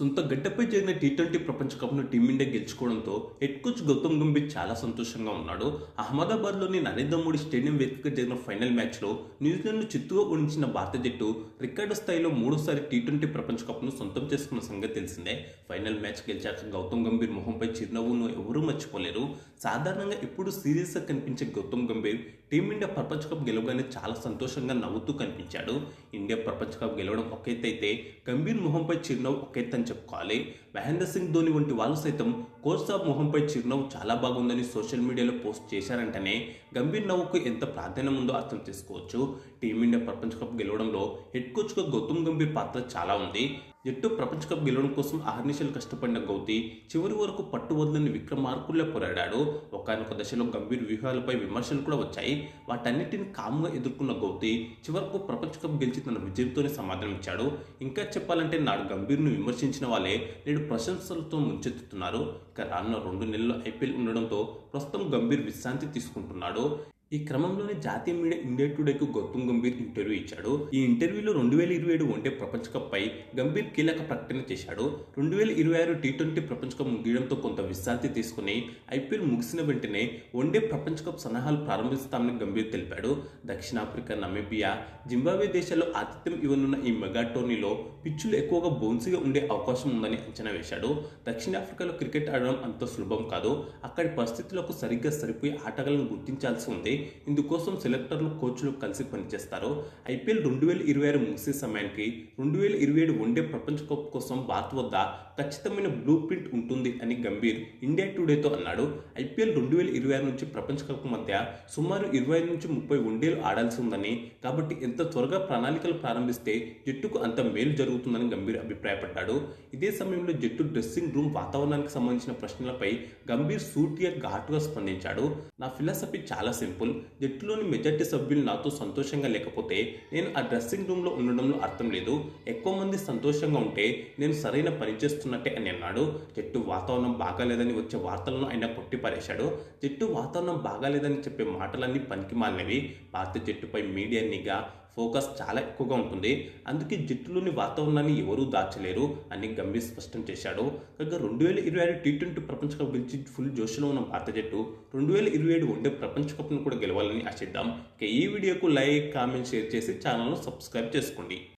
సొంత గడ్డపై జరిగిన టీ20 ప్రపంచ కప్ను టీమిండియా గెలుచుకోవడంతో హెడ్ కోచ్ గౌతమ్ గంభీర్ చాలా సంతోషంగా ఉన్నాడు. అహ్మదాబాద్లోని నరేంద్ర మోడీ స్టేడియం వేదికగా జరిగిన ఫైనల్ మ్యాచ్లో న్యూజిలాండ్ను చిత్తుగా ఓడించిన భారత జట్టు రికార్డు స్థాయిలో మూడోసారి టీ20 ప్రపంచ కప్ను సొంతం చేసుకున్న సంగతి తెలిసిందే. ఫైనల్ మ్యాచ్ గెలిచాక గౌతమ్ గంభీర్ మొహంపై చిరునవ్వును ఎవరూ మర్చిపోలేరు. సాధారణంగా ఎప్పుడు సీరియస్గా కనిపించే గౌతమ్ గంభీర్ టీమిండియా ప్రపంచ కప్ గెలవగానే చాలా సంతోషంగా నవ్వుతూ కనిపించాడు. ఇండియా ప్రపంచ కప్ గెలవడం ఒక ఎత్తు అయితే గంభీర్ మొహంపై చిరునవ్వు ఒక ఎత్తు అని చెప్పుకోవాలి. మహేంద్ర సింగ్ ధోని వంటి వాళ్ళు సైతం కోచ్ సాబ్ మొహంపై చిరునవ్వు చాలా బాగుందని సోషల్ మీడియాలో పోస్ట్ చేశారంటేనే గంభీర్ నవ్వుకు ఎంత ప్రాధాన్యం ఉందో అర్థం చేసుకోవచ్చు. టీమిండియా ప్రపంచ కప్ గెలవడంలో హెడ్ కోచ్గా గౌతమ్ గంభీర్ పాత్ర చాలా ఉంది. జట్టు ప్రపంచ కప్ గెలవడం కోసం అహర్నిశలు కష్టపడిన గౌతి చివరి వరకు పట్టు వదలని విక్రమార్కుల్లా పోరాడాడు. ఒకానొక దశలో గంభీర్ వ్యూహాలపై విమర్శలు కూడా వచ్చాయి. వాటన్నిటిని కామ్గా ఎదుర్కొన్న గౌతి చివరకు ప్రపంచ కప్ గెలిచి తన విజయంతోనే సమాధానం ఇచ్చాడు. ఇంకా చెప్పాలంటే నాడు గంభీర్ను విమర్శించిన వాళ్ళే నేడు ప్రశంసలతో ముంచెత్తుతున్నారు. ఇక రానున్న 2 నెలలు ఐపీఎల్ ఉండడంతో ప్రస్తుతం గంభీర్ విశ్రాంతి తీసుకుంటున్నాడు. ఈ క్రమంలోనే జాతీయ మీడియా ఇండియా టుడేకు గౌతమ్ గంభీర్ ఇంటర్వ్యూ ఇచ్చాడు. ఈ ఇంటర్వ్యూలో 2027 వన్డే ప్రపంచ కప్ పై గంభీర్ కీలక ప్రకటన చేశాడు. 2026 టీ20 ప్రపంచ కప్ ముగియడంతో కొంత విశ్రాంతి తీసుకుని ఐపీఎల్ ముగిసిన వెంటనే వన్డే ప్రపంచ కప్ సన్నాహాలు ప్రారంభిస్తామని గంభీర్ తెలిపాడు. దక్షిణాఫ్రికా, నమీబియా, జింబాబ్వే దేశాల్లో ఆతిథ్యం ఇవ్వనున్న ఈ మెగా టోర్నీలో పిచ్చులు ఎక్కువగా బౌన్సీగా ఉండే అవకాశం ఉందని అంచనా వేశాడు. దక్షిణాఫ్రికాలో క్రికెట్ ఆడడం అంత సులభం కాదు. అక్కడి పరిస్థితులకు సరిగ్గా సరిపోయే ఆటగాళ్లను గుర్తించాల్సి ఉంది. ఇందుకోసం సెలెక్టర్లు, కోచ్లు కలిసి పనిచేస్తారు. ఐపీఎల్ 2026 ముగిసే సమయానికి 2027 వన్డే ప్రపంచ కప్ కోసం భారత్ వద్ద ఖచ్చితమైన బ్లూ ప్రింట్ ఉంటుంది అని గంభీర్ ఇండియా టుడేతో అన్నాడు. ఐపీఎల్ 2026 నుంచి ప్రపంచ కప్ మధ్య సుమారు 25 నుంచి 30 వన్డేలు ఆడాల్సి ఉందని, కాబట్టి ఎంత త్వరగా ప్రణాళికలు ప్రారంభిస్తే జట్టుకు అంత మేలు జరుగుతుందని గంభీర్ అభిప్రాయపడ్డాడు. ఇదే సమయంలో జట్టు డ్రెస్సింగ్ రూమ్ వాతావరణానికి సంబంధించిన ప్రశ్నలపై గంభీర్ సూటిగా ఘాటుగా స్పందించాడు. నా ఫిలాసఫీ చాలా సింపుల్. జట్టులోని మెజార్టీ సభ్యులు నాతో సంతోషంగా లేకపోతే నేను ఆ డ్రెస్సింగ్ రూమ్లో ఉండడంలో అర్థం లేదు. ఎక్కువ మంది సంతోషంగా ఉంటే నేను సరైన పని చేస్తున్నట్టే అని అన్నాడు. జట్టు వాతావరణం బాగాలేదని వచ్చే వార్తలను ఆయన కొట్టిపారేశాడు. జట్టు వాతావరణం బాగాలేదని చెప్పే మాటలన్నీ పనికిమాలినవి. భారత జట్టుపై మీడియా నిఘా, ఫోకస్ చాలా ఎక్కువగా ఉంటుంది. అందుకే జట్టులోని వాతావరణాన్ని ఎవరూ దాచలేరు అని గంభీర్ స్పష్టం చేశాడు. కాగా 2026 టీ20 ప్రపంచ కప్ గెలిచి ఫుల్ జోష్లో ఉన్న భారత జట్టు 2027 వన్డే ప్రపంచ కప్ను కూడా గెలవాలని ఆశిద్దాం. ఈ వీడియోకు లైక్, కామెంట్, షేర్ చేసి ఛానల్ను సబ్స్క్రైబ్ చేసుకోండి.